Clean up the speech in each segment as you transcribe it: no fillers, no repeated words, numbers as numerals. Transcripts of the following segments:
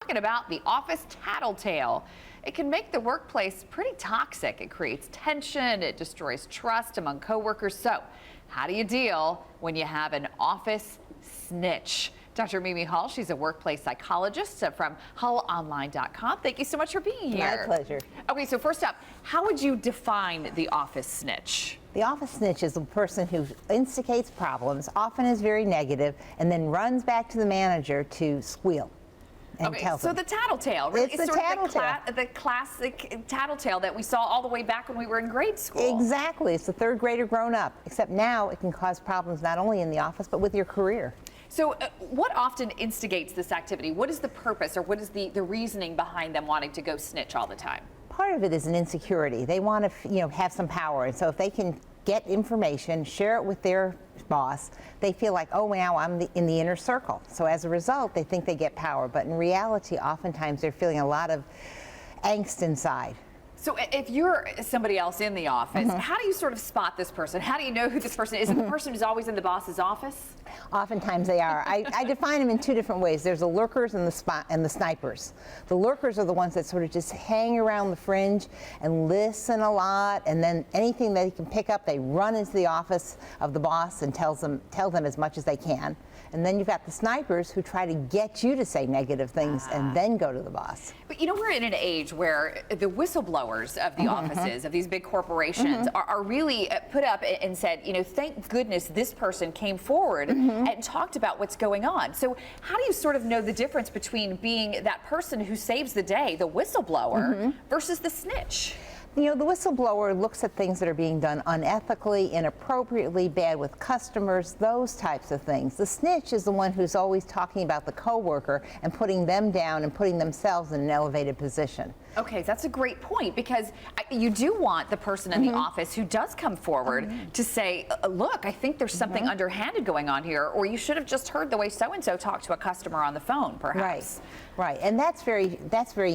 Talking about the office tattletale. It can make the workplace pretty toxic. It creates tension, it destroys trust among coworkers. So, how do you deal when you have an office snitch? Dr. Mimi Hall, she's a workplace psychologist from hullonline.com. Thank you so much for being here. My pleasure. Okay, so first up, how would you define the office snitch? The office snitch is a person who instigates problems, often is very negative, and then runs back to the manager to squeal. Okay, so the tattletale, really, it's the tattletale. The classic tattletale that we saw all the way back when we were in grade school. Exactly, it's the third grader grown up, except now it can cause problems not only in the office, but with your career. So what often instigates this activity? What is the purpose, or what is the reasoning behind them wanting to go snitch all the time? Part of it is an insecurity. They want to, have some power, and so if they can get information, share it with their boss, they feel like, oh, now I'm in the inner circle. So as a result, they think they get power, but in reality, oftentimes they're feeling a lot of angst inside. So if you're somebody else in the office, how do you sort of spot this person? How do you know who this person is? Is it the person who's always in the boss's office? Oftentimes they are. I define them in two different ways. There's the lurkers and the snipers. The lurkers are the ones that sort of just hang around the fringe and listen a lot, and then anything they can pick up, they run into the office of the boss and tell them as much as they can. And then you've got the snipers who try to get you to say negative things and then go to the boss. But we're in an age where the whistleblowers of the offices of these big corporations are really put up and said, thank goodness this person came forward and talked about what's going on. So how do you sort of know the difference between being that person who saves the day, the whistleblower, versus the snitch? The whistleblower looks at things that are being done unethically, inappropriately, bad with customers, those types of things. The snitch is the one who's always talking about the coworker and putting them down and putting themselves in an elevated position. Okay, that's a great point, because you do want the person in the office who does come forward to say, look, I think there's something underhanded going on here, or you should have just heard the way so-and-so talked to a customer on the phone, perhaps. Right, and that's very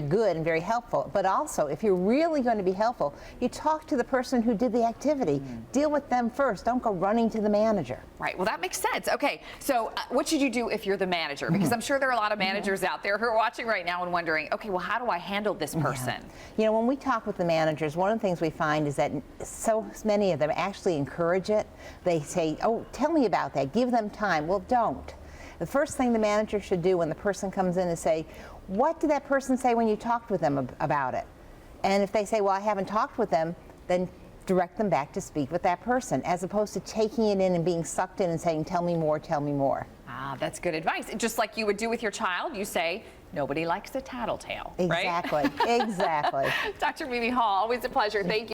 good and very helpful. But also, if you're really going to be helpful, you talk to the person who did the activity. Deal with them first. Don't go running to the manager. Right, well, that makes sense. Okay, so what should you do if you're the manager? Because I'm sure there are a lot of managers out there who are watching right now and wondering, okay, well, how do I handle this person? When we talk with the managers, one of the things we find is that so many of them actually encourage it. They say, oh, tell me about that. Give them time. Well, don't. The first thing the manager should do when the person comes in is say, what did that person say when you talked with them about it? And if they say, well, I haven't talked with them, then direct them back to speak with that person, as opposed to taking it in and being sucked in and saying, tell me more, tell me more. Ah, that's good advice. Just like you would do with your child, you say, nobody likes a tattletale, right? Exactly, exactly. Dr. Mimi Hall, always a pleasure. Thank you.